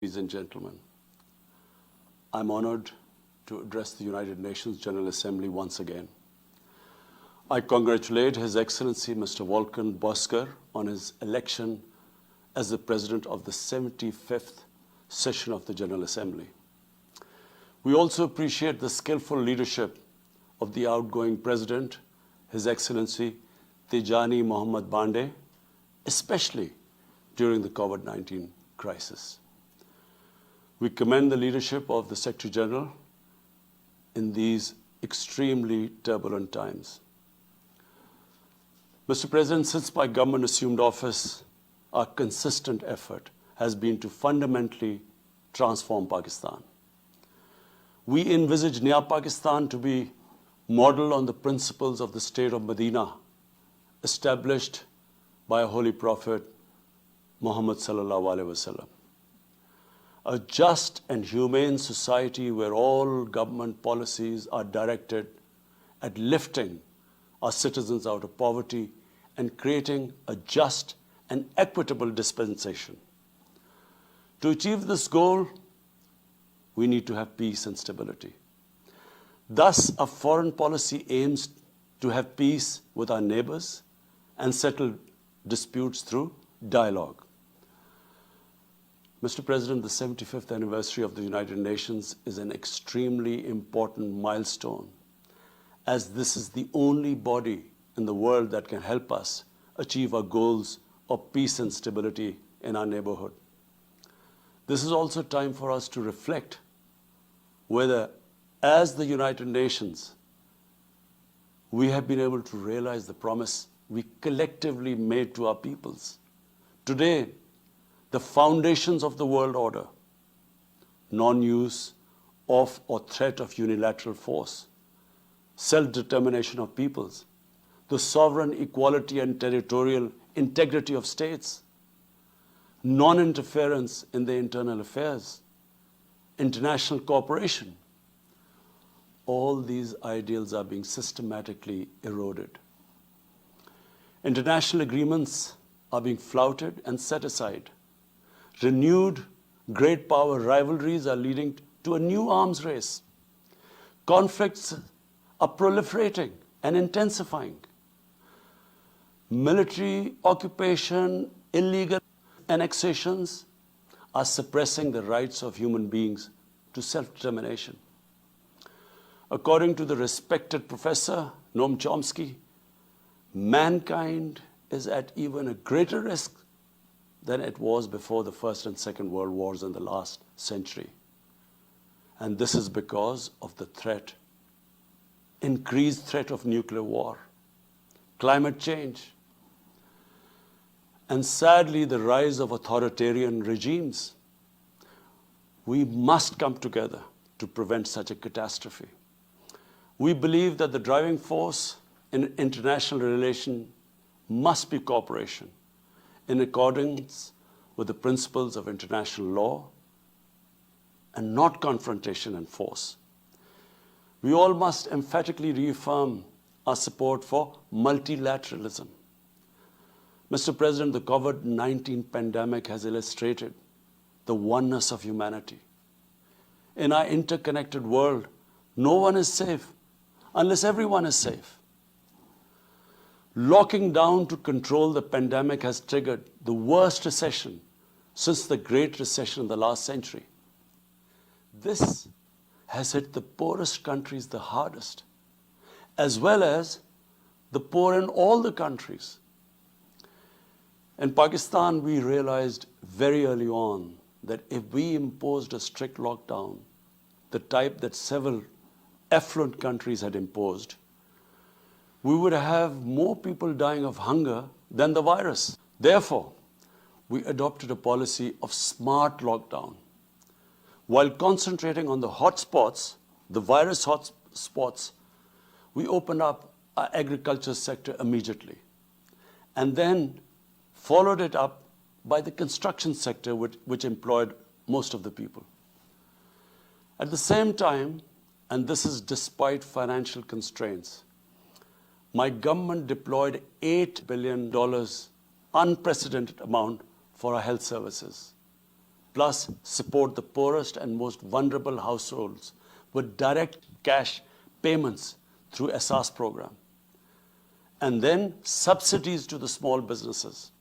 Ladies and gentlemen, I'm honored to address the United Nations General Assembly once again. I congratulate His Excellency Mr. Volkan Bozkır on his election as the President of the 75th session of the General Assembly. We also appreciate the skillful leadership of the outgoing President, His Excellency Tijani Mohammad Bande, especially during the COVID-19 crisis. We commend the leadership of the Secretary General in these extremely turbulent times. Mr. President, since my government assumed office, our consistent effort has been to fundamentally transform Pakistan. We envisage Naya Pakistan to be modeled on the principles of the state of Medina, established by our Holy Prophet Muhammad sallallahu alaihi wasallam. A just and humane society where all government policies are directed at lifting our citizens out of poverty and creating a just and equitable dispensation. To achieve this goal, we need to have peace and stability. Thus, our foreign policy aims to have peace with our neighbors and settle disputes through dialogue. Mr. President, the 75th anniversary of the United Nations is an extremely important milestone, as this is the only body in the world that can help us achieve our goals of peace and stability in our neighborhood. This is also time for us to reflect whether, as the United Nations, we have been able to realize the promise we collectively made to our peoples. Today, the foundations of the world order, non-use of or threat of unilateral force, self-determination of peoples, the sovereign equality and territorial integrity of states, non-interference in their internal affairs, international cooperation, all these ideals are being systematically eroded. International agreements are being flouted and set aside. Renewed great power rivalries are leading to a new arms race. Conflicts are proliferating and intensifying. Military occupation, illegal annexations are suppressing the rights of human beings to self-determination. According to the respected professor Noam Chomsky, mankind is at even a greater risk than it was before the First and Second World Wars in the last century. And this is because of the threat, increased threat of nuclear war, climate change, and sadly the rise of authoritarian regimes. We must come together to prevent such a catastrophe. We believe that the driving force in international relations must be cooperation, in accordance with the principles of international law and not confrontation and force. We all must emphatically reaffirm our support for multilateralism. Mr. President, the COVID-19 pandemic has illustrated the oneness of humanity. In our interconnected world, no one is safe unless everyone is safe. Locking down to control the pandemic has triggered the worst recession since the Great Recession in the last century. This has hit the poorest countries the hardest, as well as the poor in all the countries. In Pakistan, we realized very early on that if we imposed a strict lockdown, the type that several affluent countries had imposed, we would have more people dying of hunger than the virus. Therefore, we adopted a policy of smart lockdown. While concentrating on the hotspots, the virus hotspots, we opened up our agriculture sector immediately, and then followed it up by the construction sector, which employed most of the people. At the same time, and this is despite financial constraints, my government deployed $8 billion, unprecedented amount, for our health services, plus support the poorest and most vulnerable households with direct cash payments through SARS program, and then subsidies to the small businesses.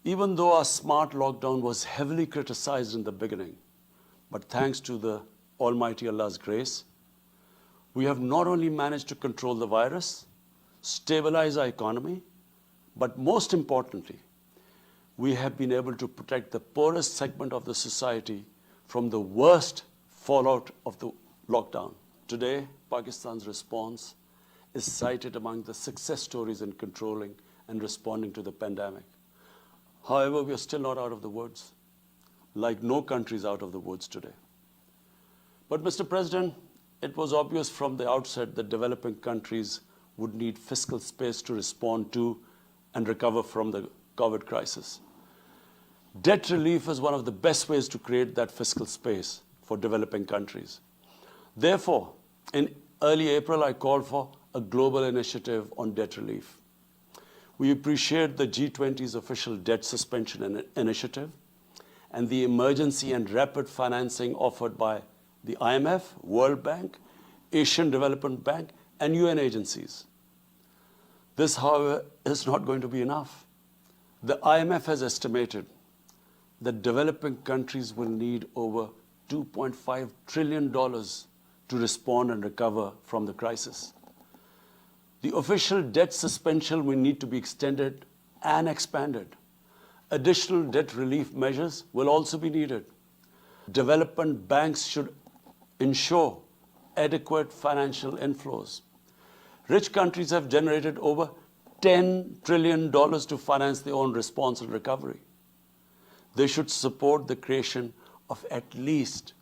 Even though our smart lockdown was heavily criticized in the beginning, but thanks to the Almighty Allah's grace, we have not only managed to control the virus, stabilize our economy, but most importantly, we have been able to protect the poorest segment of the society from the worst fallout of the lockdown. Today, Pakistan's response is cited among the success stories in controlling and responding to the pandemic. However, we are still not out of the woods, like no country is out of the woods today. But Mr. President, it was obvious from the outset that developing countries would need fiscal space to respond to and recover from the COVID crisis. Debt relief is one of the best ways to create that fiscal space for developing countries. Therefore, in early April, I called for a global initiative on debt relief. We appreciate the G20's official debt suspension initiative and the emergency and rapid financing offered by the IMF, World Bank, Asian Development Bank, and UN agencies. This, however, is not going to be enough. The IMF has estimated that developing countries will need over $2.5 trillion to respond and recover from the crisis. The official debt suspension will need to be extended and expanded. Additional debt relief measures will also be needed. Development banks should ensure adequate financial inflows. Rich countries have generated over $10 trillion to finance their own response and recovery. They should support the creation of at least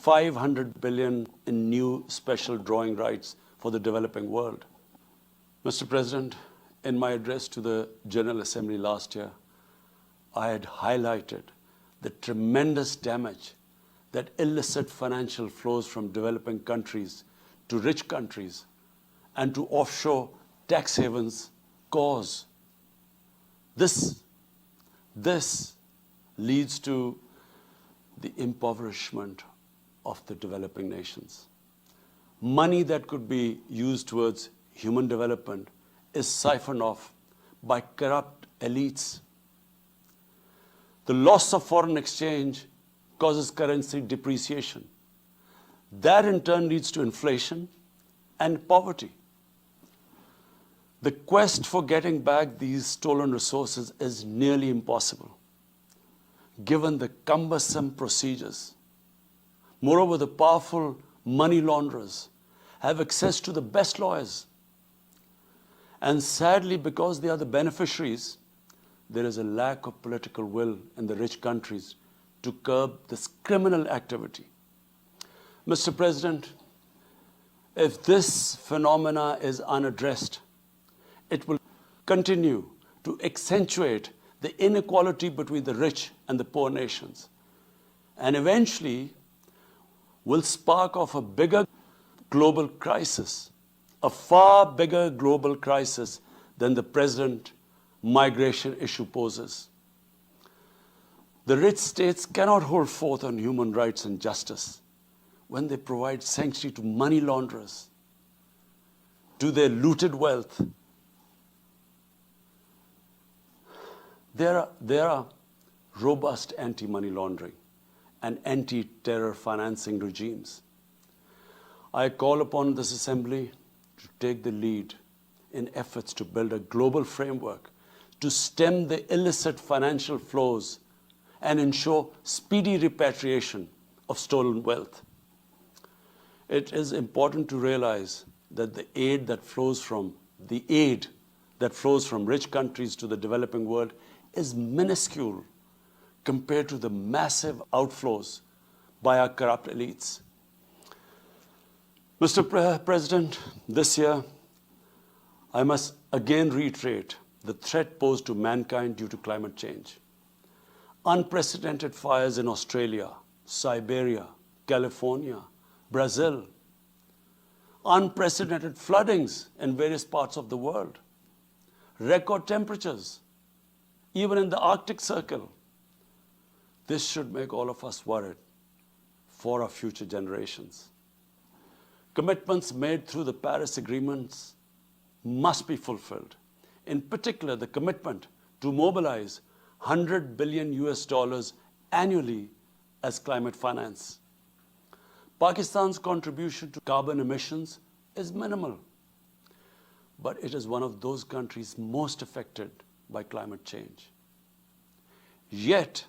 $500 billion in new special drawing rights for the developing world. Mr. President, in my address to the General Assembly last year, I had highlighted the tremendous damage that illicit financial flows from developing countries to rich countries and to offshore tax havens cause. This leads to the impoverishment of the developing nations. Money that could be used towards human development is siphoned off by corrupt elites. The loss of foreign exchange causes currency depreciation. That in turn leads to inflation and poverty. The quest for getting back these stolen resources is nearly impossible, given the cumbersome procedures. Moreover, the powerful money launderers have access to the best lawyers. And sadly, because they are the beneficiaries, there is a lack of political will in the rich countries to curb this criminal activity. Mr. President, if this phenomena is unaddressed, it will continue to accentuate the inequality between the rich and the poor nations, and eventually will spark off a bigger global crisis, a far bigger global crisis than the present migration issue poses. The rich states cannot hold forth on human rights and justice when they provide sanctuary to money launderers, to their looted wealth. There are robust anti-money laundering and anti-terror financing regimes. I call upon this Assembly to take the lead in efforts to build a global framework to stem the illicit financial flows and ensure speedy repatriation of stolen wealth. It is important to realize that the aid that flows from rich countries to the developing world is minuscule compared to the massive outflows by our corrupt elites. Mr. President, this year, I must again reiterate the threat posed to mankind due to climate change. Unprecedented fires in Australia, Siberia, California, Brazil. Unprecedented floodings in various parts of the world. Record temperatures, even in the Arctic Circle. This should make all of us worried for our future generations. Commitments made through the Paris agreements must be fulfilled. In particular, the commitment to mobilize $100 billion annually as climate finance. Pakistan's contribution to carbon emissions is minimal, but it is one of those countries most affected by climate change. Yet,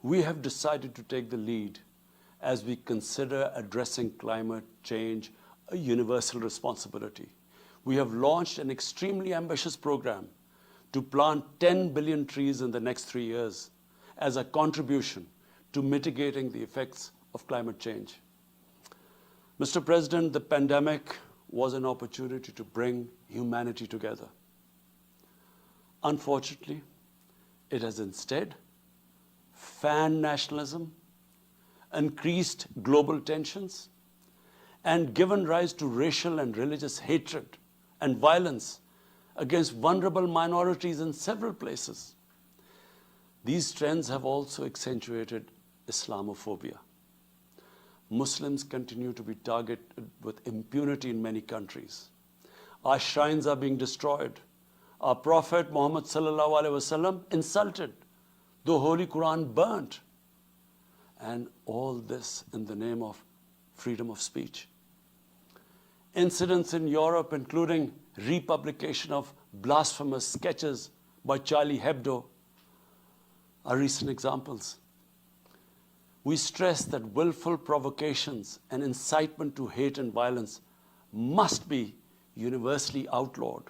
we have decided to take the lead as we consider addressing climate change a universal responsibility. We have launched an extremely ambitious program to plant 10 billion trees in the next 3 years as a contribution to mitigating the effects of climate change. Mr. President, the pandemic was an opportunity to bring humanity together. Unfortunately, it has instead fanned nationalism, increased global tensions, and given rise to racial and religious hatred and violence against vulnerable minorities in several places. These trends have also accentuated Islamophobia. Muslims continue to be targeted with impunity in many countries. Our shrines are being destroyed. Our Prophet Muhammad sallallahu alaihi wasallam insulted. The Holy Quran burnt. And all this in the name of freedom of speech. Incidents in Europe, including republication of blasphemous sketches by Charlie Hebdo, are recent examples. We stress that willful provocations and incitement to hate and violence must be universally outlawed.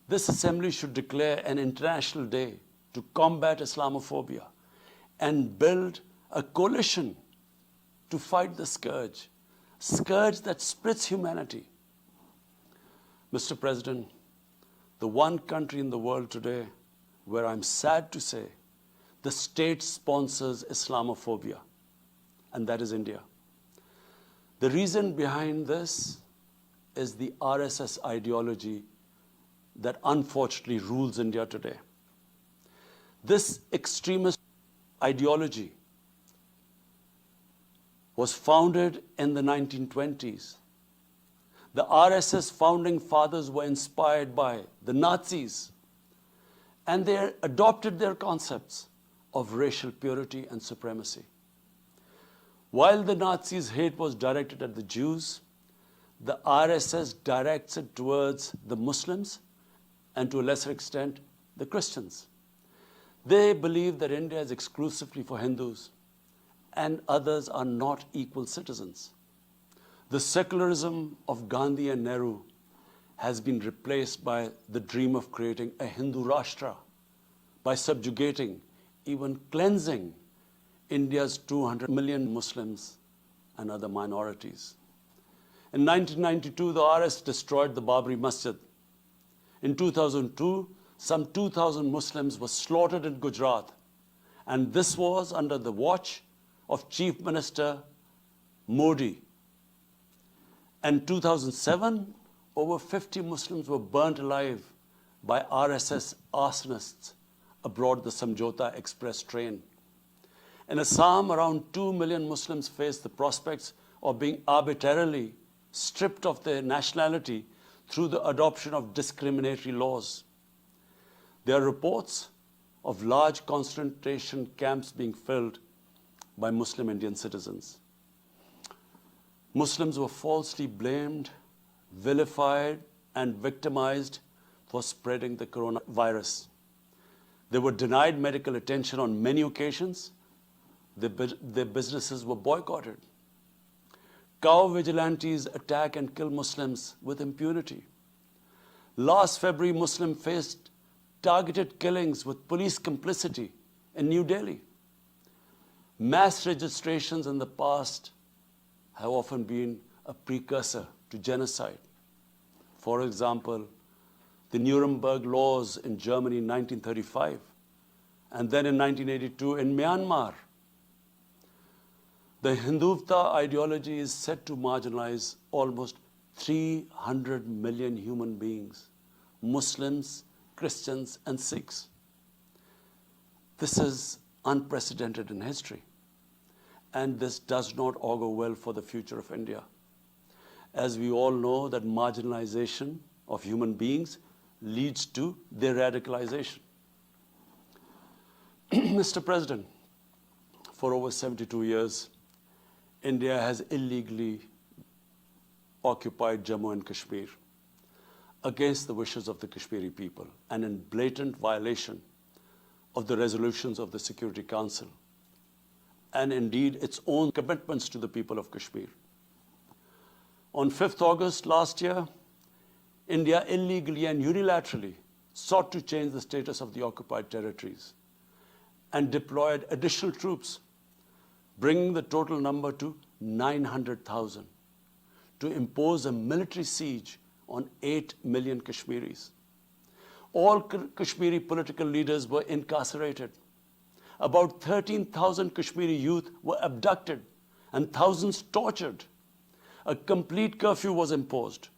This assembly should declare an international day to combat Islamophobia and build a coalition to fight the scourge that splits humanity. Mr. President, the one country in the world today where I'm sad to say the state sponsors Islamophobia, and that is India. The reason behind this is the RSS ideology that unfortunately rules India today. This extremist ideology was founded in the 1920s. The RSS founding fathers were inspired by the Nazis, and they adopted their concepts of racial purity and supremacy. While the Nazis' hate was directed at the Jews, the RSS directs it towards the Muslims and to a lesser extent, the Christians. They believe that India is exclusively for Hindus and others are not equal citizens. The secularism of Gandhi and Nehru has been replaced by the dream of creating a Hindu Rashtra by subjugating, even cleansing India's 200 million Muslims and other minorities. In 1992, the RS destroyed the Babri Masjid. In 2002, some 2,000 Muslims were slaughtered in Gujarat, and this was under the watch of Chief Minister Modi. In 2007, over 50 Muslims were burnt alive by RSS arsonists aboard the Samjhauta Express train. In Assam, around 2 million Muslims face the prospects of being arbitrarily stripped of their nationality through the adoption of discriminatory laws. There are reports of large concentration camps being filled by Muslim Indian citizens. Muslims were falsely blamed, vilified, and victimized for spreading the coronavirus. They were denied medical attention on many occasions. Their businesses were boycotted. Cow vigilantes attack and kill Muslims with impunity. Last February, Muslims faced targeted killings with police complicity in New Delhi. Mass registrations in the past have often been a precursor to genocide. For example, the Nuremberg laws in Germany in 1935, and then in 1982 in Myanmar. The Hindutva ideology is set to marginalize almost 300 million human beings, Muslims, Christians, and Sikhs. This is unprecedented in history. And this does not augur well for the future of India. As we all know, that marginalization of human beings leads to their radicalization. Mr. President, for over 72 years, India has illegally occupied Jammu and Kashmir against the wishes of the Kashmiri people and in blatant violation of the resolutions of the Security Council and indeed its own commitments to the people of Kashmir. On 5th August last year, India illegally and unilaterally sought to change the status of the occupied territories and deployed additional troops, bringing the total number to 900,000, to impose a military siege on 8 million Kashmiris. All Kashmiri political leaders were incarcerated. About 13,000 Kashmiri youth were abducted and thousands tortured. A complete curfew was imposed,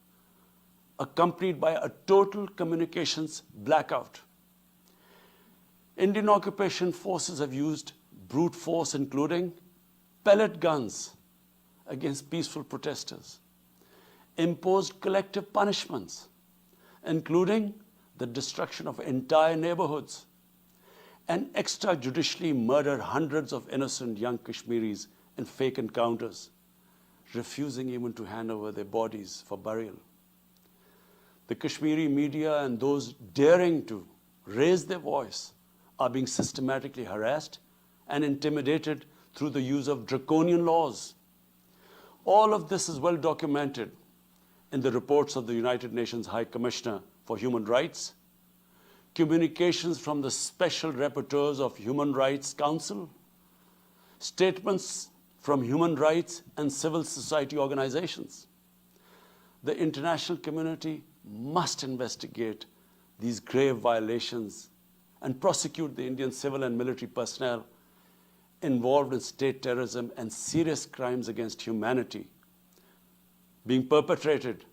accompanied by a total communications blackout. Indian occupation forces have used brute force, including pellet guns against peaceful protesters, imposed collective punishments, including the destruction of entire neighborhoods, and extrajudicially murdered hundreds of innocent young Kashmiris in fake encounters, refusing even to hand over their bodies for burial. The Kashmiri media and those daring to raise their voice are being systematically harassed and intimidated through the use of draconian laws. All of this is well documented in the reports of the United Nations High Commissioner for Human Rights, communications from the Special Rapporteurs of Human Rights Council, statements from human rights and civil society organizations. The international community must investigate these grave violations and prosecute the Indian civil and military personnel involved in state terrorism and serious crimes against humanity being perpetrated,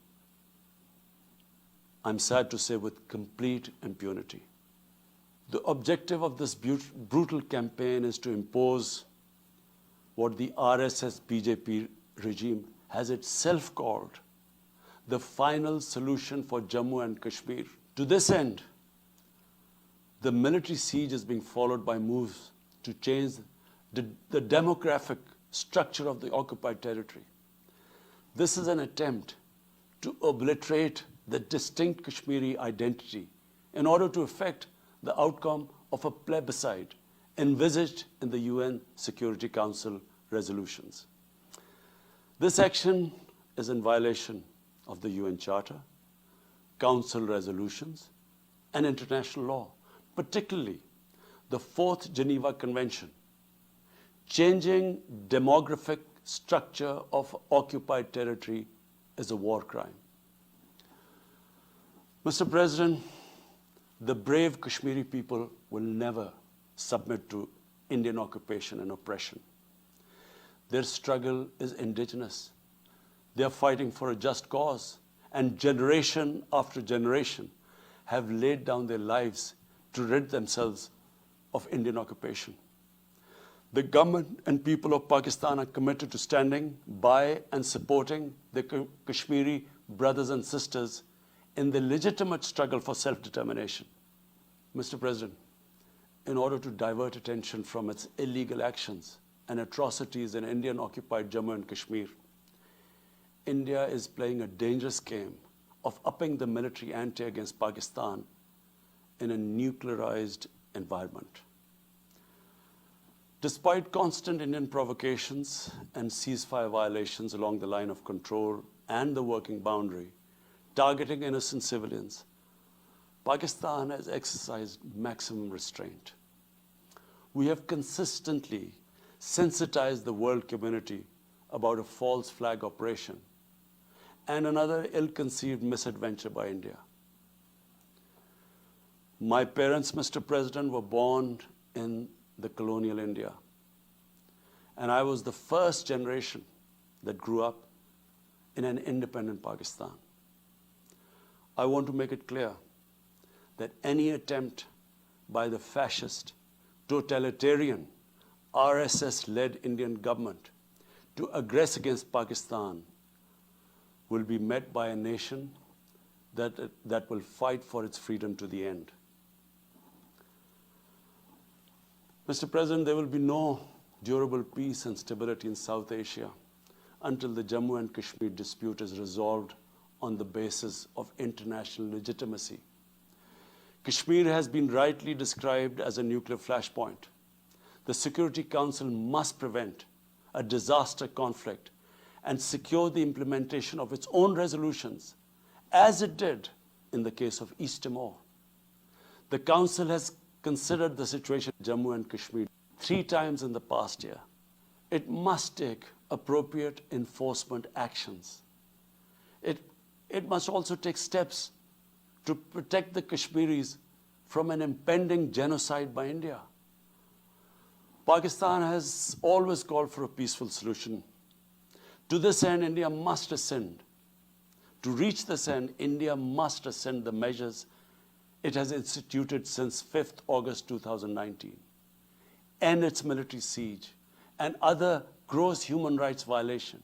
I'm sad to say, with complete impunity. The objective of this brutal campaign is to impose what the RSS BJP regime has itself called the final solution for Jammu and Kashmir. To this end, the military siege is being followed by moves to change the demographic structure of the occupied territory. This is an attempt to obliterate the distinct Kashmiri identity in order to effect the outcome of a plebiscite envisaged in the UN Security Council resolutions. This action is in violation of the UN Charter, Council resolutions, and international law, particularly the 4th Geneva Convention. Changing demographic structure of occupied territory is a war crime. Mr. President, the brave Kashmiri people will never submit to Indian occupation and oppression. Their struggle is indigenous. They are fighting for a just cause, and generation after generation have laid down their lives to rid themselves of Indian occupation. The government and people of Pakistan are committed to standing by and supporting the Kashmiri brothers and sisters in the legitimate struggle for self-determination. Mr. President, in order to divert attention from its illegal actions and atrocities in Indian-occupied Jammu and Kashmir, India is playing a dangerous game of upping the military ante against Pakistan in a nuclearized environment. Despite constant Indian provocations and ceasefire violations along the line of control and the working boundary, targeting innocent civilians, Pakistan has exercised maximum restraint. We have consistently sensitized the world community about a false flag operation and another ill-conceived misadventure by India. My parents, Mr. President, were born in the colonial India, and I was the first generation that grew up in an independent Pakistan. I want to make it clear that any attempt by the fascist totalitarian, RSS-led Indian government to aggress against Pakistan will be met by a nation that will fight for its freedom to the end. Mr. President, there will be no durable peace and stability in South Asia until the Jammu and Kashmir dispute is resolved on the basis of international legitimacy. Kashmir has been rightly described as a nuclear flashpoint. The Security Council must prevent a disaster conflict and secure the implementation of its own resolutions, as it did in the case of East Timor. The Council has considered the situation in Jammu and Kashmir 3 times in the past year. It must take appropriate enforcement actions. It must also take steps to protect the Kashmiris from an impending genocide by India. Pakistan has always called for a peaceful solution. To this end, India must rescind. To reach this end, India must rescind the measures it has instituted since 5th August 2019, end its military siege and other gross human rights violation,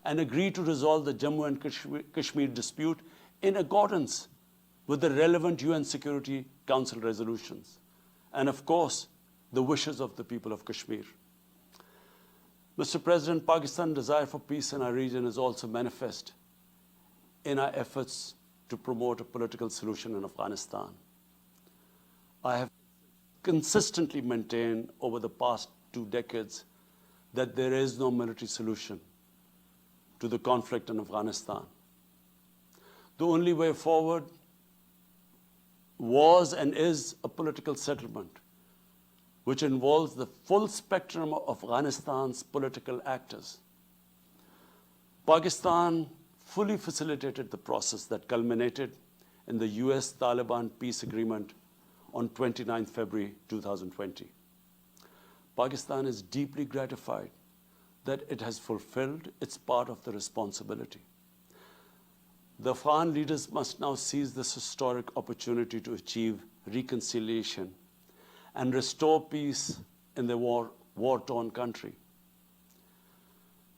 and agree to resolve the Jammu and Kashmir dispute in accordance with the relevant UN Security Council resolutions, and of course, the wishes of the people of Kashmir. Mr. President, Pakistan's desire for peace in our region is also manifest in our efforts to promote a political solution in Afghanistan. I have consistently maintained over the past 2 decades that there is no military solution to the conflict in Afghanistan. The only way forward was and is a political settlement, which involves the full spectrum of Afghanistan's political actors. Pakistan fully facilitated the process that culminated in the US-Taliban peace agreement on 29 February 2020. Pakistan is deeply gratified that it has fulfilled its part of the responsibility. The Afghan leaders must now seize this historic opportunity to achieve reconciliation and restore peace in the war-torn country.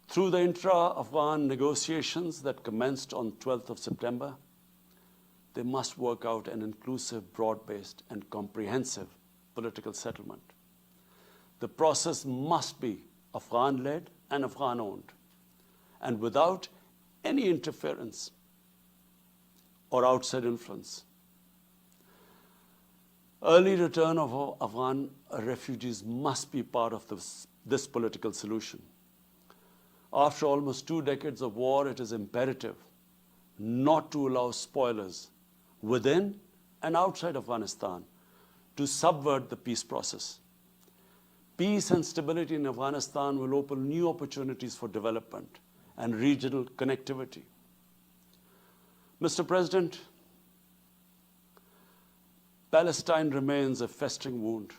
Through the intra-Afghan negotiations that commenced on 12th of September, they must work out an inclusive, broad-based, and comprehensive political settlement. The process must be Afghan-led and Afghan-owned, and without any interference or outside influence. Early return of Afghan refugees must be part of this political solution. After almost 2 decades of war, it is imperative not to allow spoilers within and outside Afghanistan to subvert the peace process. Peace and stability in Afghanistan will open new opportunities for development and regional connectivity. Mr. President, Palestine remains a festering wound.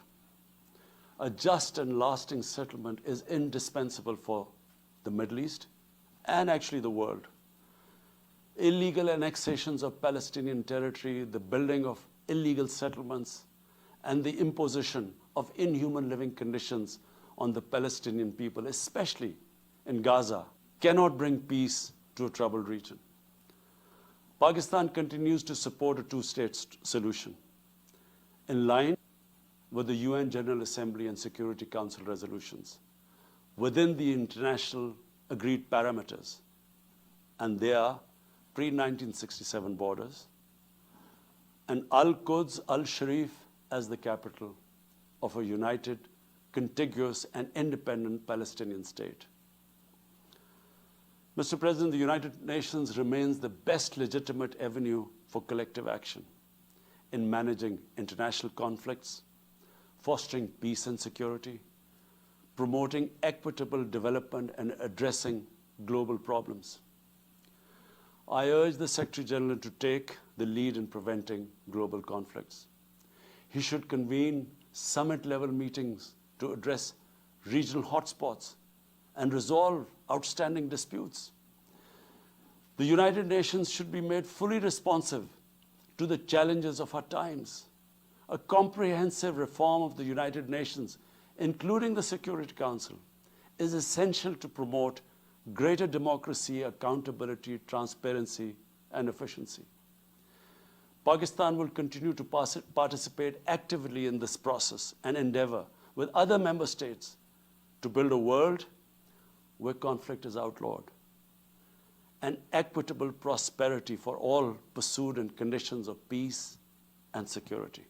A just and lasting settlement is indispensable for the Middle East and actually the world. Illegal annexations of Palestinian territory, the building of illegal settlements, and the imposition of inhuman living conditions on the Palestinian people, especially in Gaza, cannot bring peace to a troubled region. Pakistan continues to support a 2-state solution in line with the UN General Assembly and Security Council resolutions within the international agreed parameters, and they are pre-1967 borders, and Al-Quds, Al-Sharif as the capital of a united, contiguous, and independent Palestinian state. Mr. President, the United Nations remains the best legitimate avenue for collective action in managing international conflicts, fostering peace and security, promoting equitable development, and addressing global problems. I urge the Secretary General to take the lead in preventing global conflicts. He should convene summit-level meetings to address regional hotspots and resolve outstanding disputes. The United Nations should be made fully responsive to the challenges of our times. A comprehensive reform of the United Nations, including the Security Council, is essential to promote greater democracy, accountability, transparency, and efficiency. Pakistan will continue to participate actively in this process and endeavor with other member states to build a world where conflict is outlawed and equitable prosperity for all pursued in conditions of peace and security.